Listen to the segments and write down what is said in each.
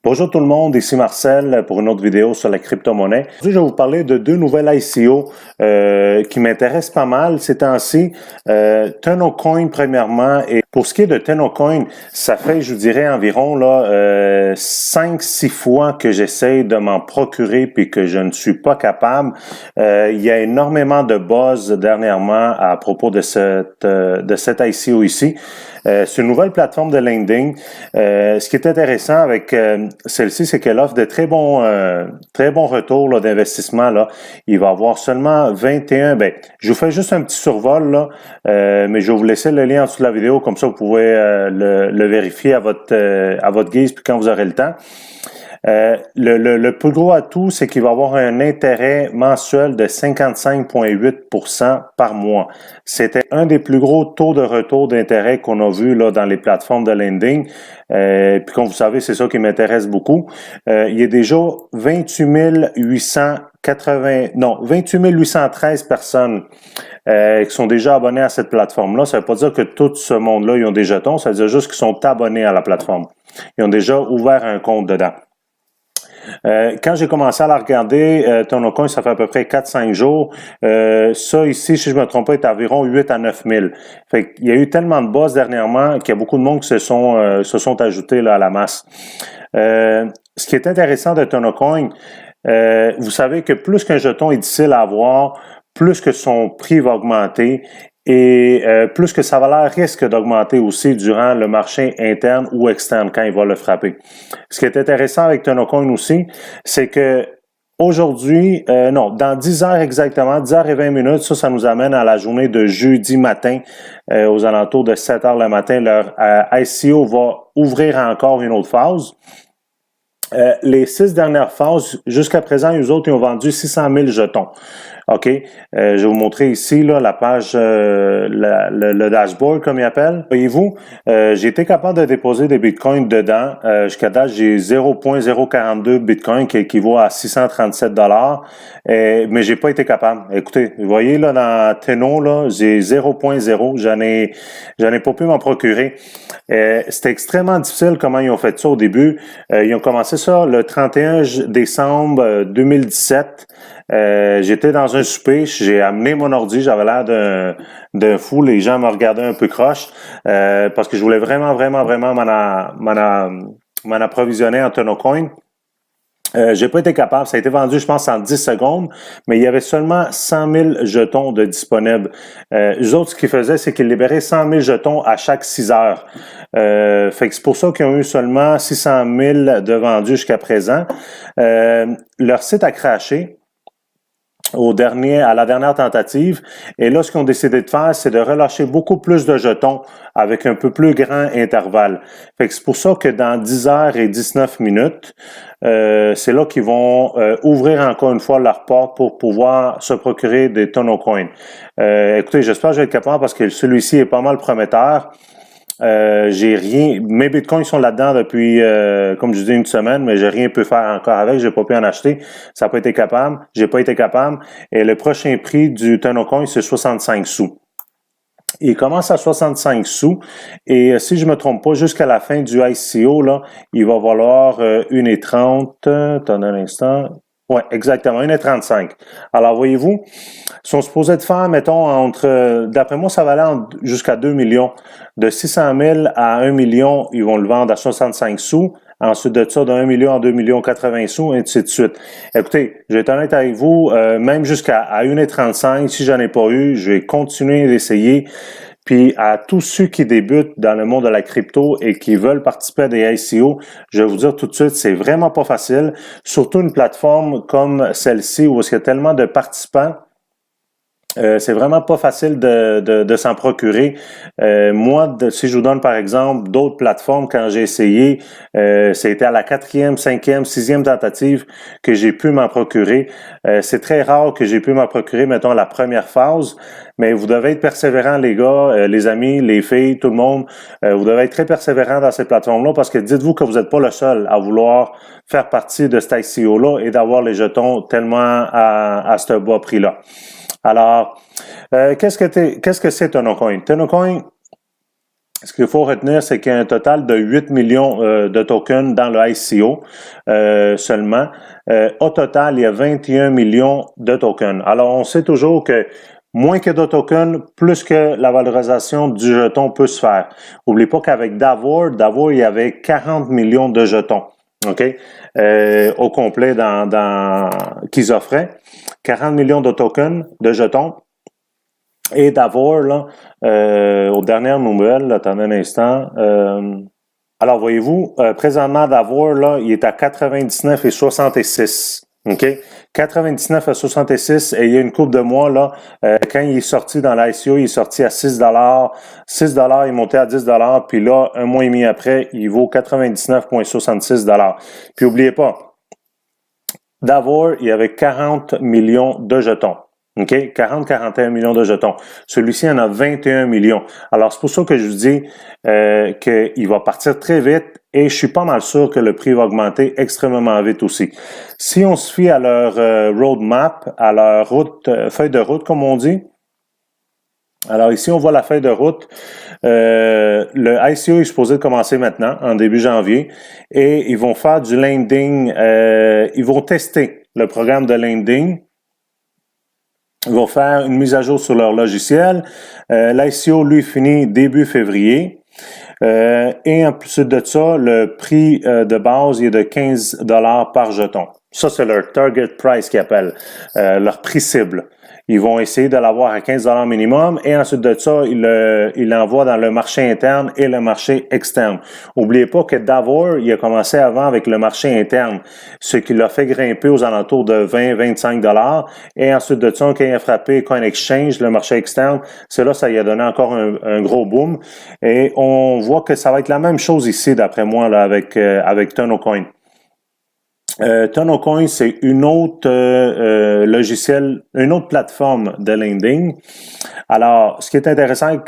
Bonjour tout le monde, ici Marcel pour une autre vidéo sur la crypto-monnaie. Aujourd'hui, je vais vous parler de deux nouvelles ICO qui m'intéressent pas mal ces temps-ci. TonoCoin premièrement, et pour ce qui est de TonoCoin, ça fait, je vous dirais, environ 5-6 fois que j'essaie de m'en procurer puis que je ne suis pas capable. Il y a énormément de buzz dernièrement à propos de cette ICO ici. C'est une nouvelle plateforme de lending. Ce qui est intéressant avec celle-ci, c'est qu'elle offre de très bons retours d'investissement. Il va y avoir seulement 21. Je vous fais juste un petit survol là, mais je vais vous laisser le lien en dessous de la vidéo, comme ça vous pouvez le vérifier à votre guise puis quand vous aurez le temps. Le plus gros atout, c'est qu'il va avoir un intérêt mensuel de 55,8% par mois. C'était un des plus gros taux de retour d'intérêt qu'on a vu là dans les plateformes de lending. Puis comme vous savez, c'est ça qui m'intéresse beaucoup. Il y a déjà 28 813 personnes qui sont déjà abonnés à cette plateforme-là. Ça ne veut pas dire que tout ce monde-là, ils ont des jetons. Ça veut dire juste qu'ils sont abonnés à la plateforme. Ils ont déjà ouvert un compte dedans. Quand j'ai commencé à la regarder, TonoCoin, ça fait à peu près 4-5 jours. Ça ici, si je me trompe pas, est environ 8 à 9 000. Fait qu'il y a eu tellement de buzz dernièrement qu'il y a beaucoup de monde qui se sont ajoutés là, à la masse. Ce qui est intéressant de TonoCoin, vous savez que plus qu'un jeton est difficile à avoir, plus que son prix va augmenter et plus que sa valeur risque d'augmenter aussi durant le marché interne ou externe quand il va le frapper. Ce qui est intéressant avec TonoCoin aussi, c'est que aujourd'hui, dans 10 heures exactement, 10 heures et 20 minutes, ça nous amène à la journée de jeudi matin, aux alentours de 7 heures le matin, leur ICO va ouvrir encore une autre phase. Les 6 dernières phases, jusqu'à présent, eux autres, ils ont vendu 600 000 jetons. OK. Je vais vous montrer ici là, la page, le dashboard, comme ils appellent. Voyez-vous, j'ai été capable de déposer des bitcoins dedans. Jusqu'à date, j'ai 0,042 bitcoins qui équivaut à 637 $. Mais j'ai pas été capable. Écoutez, vous voyez là dans Teno, là, j'ai 0,0. J'en ai pas pu m'en procurer. C'était extrêmement difficile comment ils ont fait ça au début. Ils ont commencé ça le 31 décembre 2017. J'étais dans un souper, j'ai amené mon ordi, j'avais l'air d'un fou, les gens me regardaient un peu croche parce que je voulais vraiment m'en approvisionner en TonoCoin. J'ai pas été capable, ça a été vendu je pense en 10 secondes, mais il y avait seulement 100 000 jetons de disponibles. Eux autres, ce qu'ils faisaient, c'est qu'ils libéraient 100 000 jetons à chaque 6 heures. Fait que c'est pour ça qu'ils ont eu seulement 600 000 de vendus jusqu'à présent. Leur site a crashé à la dernière tentative. Et là, ce qu'ils ont décidé de faire, c'est de relâcher beaucoup plus de jetons avec un peu plus grand intervalle. Fait que c'est pour ça que dans 10 heures et 19 minutes, c'est là qu'ils vont ouvrir encore une fois leur porte pour pouvoir se procurer des TonoCoin. Écoutez, j'espère que je vais être capable parce que celui-ci est pas mal prometteur. J'ai rien. Mes bitcoins sont là-dedans depuis, comme je dis, une semaine, mais j'ai rien pu faire encore avec. J'ai pas pu en acheter. Ça n'a pas été capable. J'ai pas été capable. Et le prochain prix du TonoCoin, c'est 65 sous. Il commence à 65 sous. Et si je me trompe pas, jusqu'à la fin du ICO, là, il va valoir 1,30. Attendez un instant. Ouais, exactement, 1,35. Alors, voyez-vous, ils sont supposés de faire, mettons, d'après moi, ça va aller jusqu'à 2 millions. De 600 000 à 1 million, ils vont le vendre à 65 sous. Ensuite de ça, de 1 million à 2 millions 80 sous, et ainsi de suite. Écoutez, je vais être honnête avec vous, même jusqu'à 1,35, si j'en ai pas eu, je vais continuer d'essayer. Puis à tous ceux qui débutent dans le monde de la crypto et qui veulent participer à des ICO, je vais vous dire tout de suite, c'est vraiment pas facile. Surtout une plateforme comme celle-ci où il y a tellement de participants. C'est vraiment pas facile de s'en procurer. Moi, si je vous donne par exemple d'autres plateformes, quand j'ai essayé, c'était à la 4e, 5e, 6e tentative que j'ai pu m'en procurer. C'est très rare que j'ai pu m'en procurer, mettons, la première phase, mais vous devez être persévérants, les gars, les amis, les filles, tout le monde. Vous devez être très persévérants dans cette plateforme-là parce que dites-vous que vous n'êtes pas le seul à vouloir faire partie de cet ICO-là et d'avoir les jetons tellement à ce bas prix-là. Alors, qu'est-ce que c'est TonoCoin? TonoCoin, Ce qu'il faut retenir, c'est qu'il y a un total de 8 millions de tokens dans le ICO seulement. Au total, il y a 21 millions de tokens. Alors, on sait toujours que moins qu'il y a de tokens, plus que la valorisation du jeton peut se faire. N'oubliez pas qu'avec Davor, il y avait 40 millions de jetons. OK? Au complet qu'ils offraient. 40 millions de tokens, de jetons. Et Davor, là, aux dernières nouvelles, attendez un instant. Alors, voyez-vous, présentement, Davor, là, il est à 99,66. OK? 99 à 66, et il y a une couple de mois, là, quand il est sorti dans l'ICO, il est sorti à 6 6 il est monté à 10 puis là, un mois et demi après, il vaut 99,66 Puis, n'oubliez pas, Davor, il y avait 40 millions de jetons. OK? 41 millions de jetons. Celui-ci en a 21 millions. Alors, c'est pour ça que je vous dis qu'il va partir très vite et je suis pas mal sûr que le prix va augmenter extrêmement vite aussi. Si on se fie à leur roadmap, à leur feuille de route, comme on dit, alors ici, on voit la feuille de route. Le ICO est supposé commencer maintenant, en début janvier, et ils vont faire du lending. Ils vont tester le programme de lending. Ils vont faire une mise à jour sur leur logiciel. L'ICO, lui, finit début février. Et en plus de ça, le prix de base est de 15 par jeton. Ça, c'est leur target price qu'ils appellent, leur prix cible. Ils vont essayer de l'avoir à 15 minimum et ensuite de ça, ils l'envoient dans le marché interne et le marché externe. N'oubliez pas que Davor, il a commencé avant avec le marché interne, ce qui l'a fait grimper aux alentours de 20-25 et ensuite de ça, quand il a frappé Coin Exchange, le marché externe, c'est là, ça lui a donné encore un gros boom. Et on voit que ça va être la même chose ici, d'après moi, là, avec TonoCoin. TonoCoin, c'est une autre logiciel, une autre plateforme de lending. Alors, ce qui est intéressant avec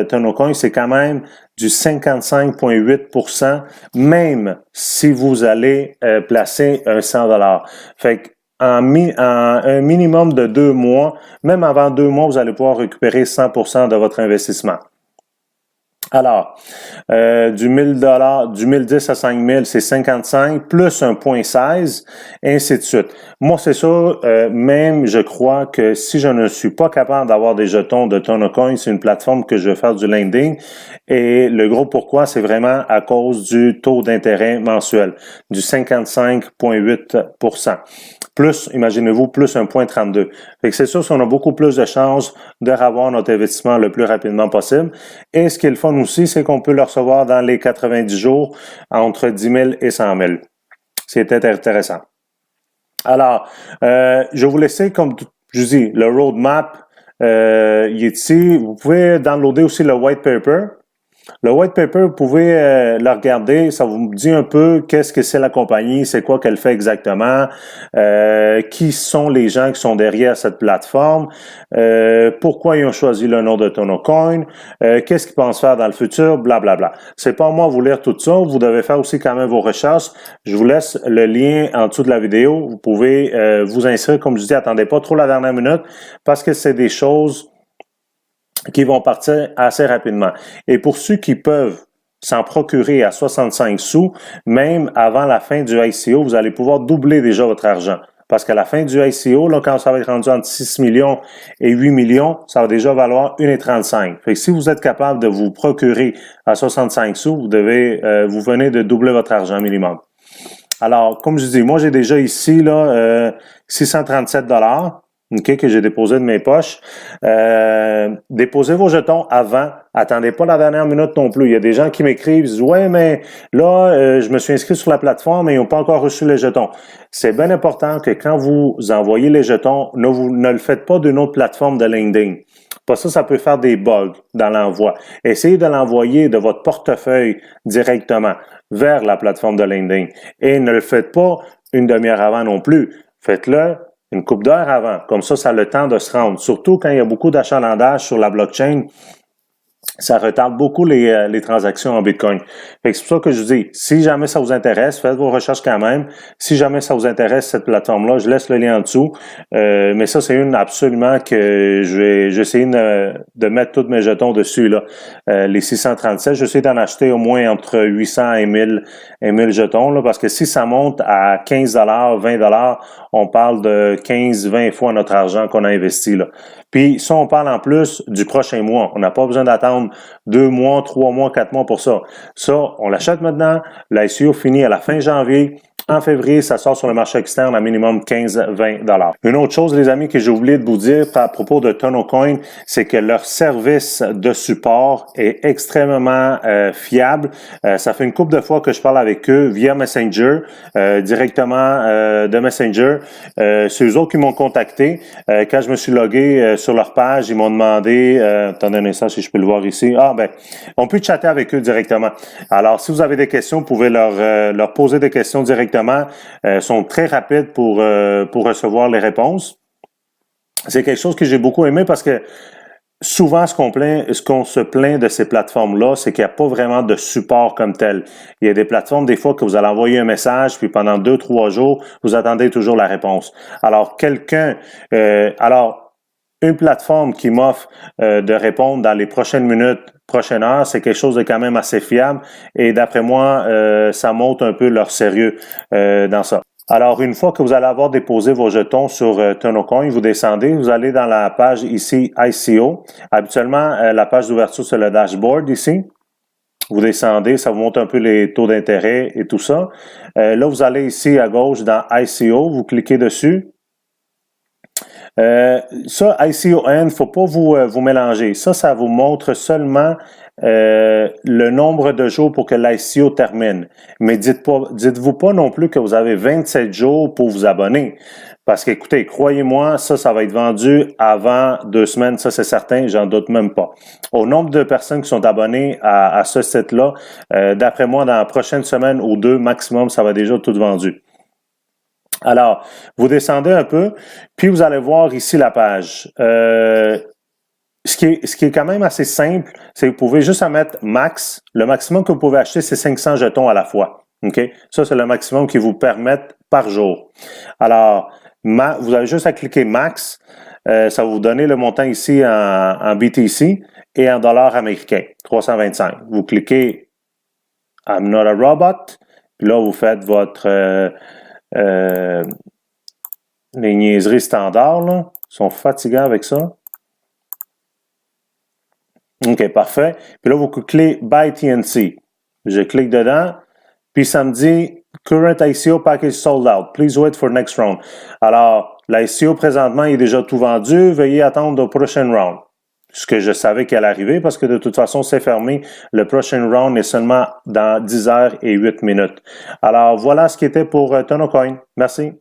TonoCoin, c'est quand même du 55,8%, même si vous allez placer un 100 $. Fait que en un minimum de 2 mois, même avant 2 mois, vous allez pouvoir récupérer 100% de votre investissement. Alors, du 1010 à 5000, c'est 55, plus un 0,16, et ainsi de suite. Moi, c'est ça, même je crois que si je ne suis pas capable d'avoir des jetons de TonoCoin, c'est une plateforme que je vais faire du lending. Et le gros pourquoi, c'est vraiment à cause du taux d'intérêt mensuel, du 55,8%. Plus, imaginez-vous, plus 1,32. Fait que c'est sûr qu'on a beaucoup plus de chances de revoir notre investissement le plus rapidement possible. Et ce qui est le fun aussi, c'est qu'on peut le recevoir dans les 90 jours entre 10 000 et 100 000. C'est intéressant. Alors, je vais vous laisser, comme je vous dis, le roadmap, il est ici. Vous pouvez downloader aussi le white paper. Le white paper, vous pouvez le regarder, ça vous dit un peu qu'est-ce que c'est la compagnie, c'est quoi qu'elle fait exactement, qui sont les gens qui sont derrière cette plateforme, pourquoi ils ont choisi le nom de TonoCoin, qu'est-ce qu'ils pensent faire dans le futur, blablabla. C'est pas moi vous lire tout ça, vous devez faire aussi quand même vos recherches. Je vous laisse le lien en dessous de la vidéo. Vous pouvez vous inscrire, comme je dis, attendez pas trop la dernière minute parce que c'est des choses qui vont partir assez rapidement. Et pour ceux qui peuvent s'en procurer à 65 sous, même avant la fin du ICO, vous allez pouvoir doubler déjà votre argent. Parce qu'à la fin du ICO, là, quand ça va être rendu entre 6 millions et 8 millions, ça va déjà valoir 1,35. Fait que si vous êtes capable de vous procurer à 65 sous, vous venez de doubler votre argent minimum. Alors, comme je dis, moi, j'ai déjà ici, là, 637 $. OK, que j'ai déposé de mes poches. Déposez vos jetons avant. Attendez pas la dernière minute non plus. Il y a des gens qui m'écrivent, ils disent « Ouais, mais là, je me suis inscrit sur la plateforme et ils n'ont pas encore reçu les jetons. » C'est bien important que quand vous envoyez les jetons, ne le faites pas d'une autre plateforme de lending. Parce que ça peut faire des bugs dans l'envoi. Essayez de l'envoyer de votre portefeuille directement vers la plateforme de lending. Et ne le faites pas une demi-heure avant non plus. Faites-le une couple d'heures avant. Comme ça a le temps de se rendre. Surtout quand il y a beaucoup d'achalandage sur la blockchain. ça retarde beaucoup les transactions en Bitcoin. Fait que c'est pour ça que je vous dis, si jamais ça vous intéresse, faites vos recherches quand même. Si jamais ça vous intéresse, cette plateforme-là, je laisse le lien en dessous. Mais ça, c'est une absolument que je vais essayer de mettre tous mes jetons dessus, là. Les 637, je vais essayer d'en acheter au moins entre 800 et 1000 jetons, là, parce que si ça monte à 15 $, 20 $, on parle de 15, 20 fois notre argent qu'on a investi, là. Puis ça, on parle en plus du prochain mois. On n'a pas besoin d'attendre 2 mois, 3 mois, 4 mois pour ça. Ça, on l'achète maintenant. L'ICO finit à la fin janvier. En février, ça sort sur le marché externe à minimum 15-20 $. Une autre chose, les amis, que j'ai oublié de vous dire à propos de TonoCoin, c'est que leur service de support est extrêmement fiable. Ça fait une couple de fois que je parle avec eux via Messenger, directement de Messenger. C'est eux autres qui m'ont contacté. Quand je me suis logué sur leur page, ils m'ont demandé, attendez un instant si je peux le voir ici. On peut chatter avec eux directement. Alors, si vous avez des questions, vous pouvez leur poser des questions directement. Sont très rapides pour recevoir les réponses. C'est quelque chose que j'ai beaucoup aimé parce que souvent, ce qu'on se plaint de ces plateformes-là, c'est qu'il n'y a pas vraiment de support comme tel. Il y a des plateformes, des fois, que vous allez envoyer un message, puis pendant 2-3 jours, vous attendez toujours la réponse. Alors, une plateforme qui m'offre de répondre dans les prochaines minutes, prochaines heures, c'est quelque chose de quand même assez fiable. Et d'après moi, ça montre un peu leur sérieux dans ça. Alors, une fois que vous allez avoir déposé vos jetons sur TonoCoin, vous descendez, vous allez dans la page ici ICO. Habituellement, la page d'ouverture, c'est le dashboard ici. Vous descendez, ça vous montre un peu les taux d'intérêt et tout ça. Là, vous allez ici à gauche dans ICO, vous cliquez dessus. Ça, ICON, faut pas vous mélanger. Ça vous montre seulement le nombre de jours pour que l'ICO termine. Mais dites-vous pas non plus que vous avez 27 jours pour vous abonner. Parce qu'écoutez, croyez-moi, ça va être vendu avant 2 semaines, ça c'est certain, j'en doute même pas. Au nombre de personnes qui sont abonnées à ce site-là, d'après moi, dans la prochaine semaine ou 2 maximum, ça va déjà tout vendu. Alors, vous descendez un peu, puis vous allez voir ici la page. Ce qui est quand même assez simple, c'est que vous pouvez juste en mettre max. Le maximum que vous pouvez acheter, c'est 500 jetons à la fois. OK? Ça, c'est le maximum qu'ils vous permettent par jour. Alors, vous avez juste à cliquer max. Ça va vous donner le montant ici en BTC et en dollars américains, 325. Vous cliquez I'm not a robot. Puis là, vous faites votre... les niaiseries standards, là, sont fatigants avec ça. OK, parfait. Puis là, vous cliquez Buy TNC. Je clique dedans, puis ça me dit Current ICO package sold out. Please wait for next round. Alors, l'ICO présentement est déjà tout vendu. Veuillez attendre le prochain round. Ce que je savais qu'elle allait arriver parce que de toute façon, c'est fermé. Le prochain round est seulement dans 10 heures et 8 minutes. Alors, voilà ce qui était pour TonoCoin. Merci.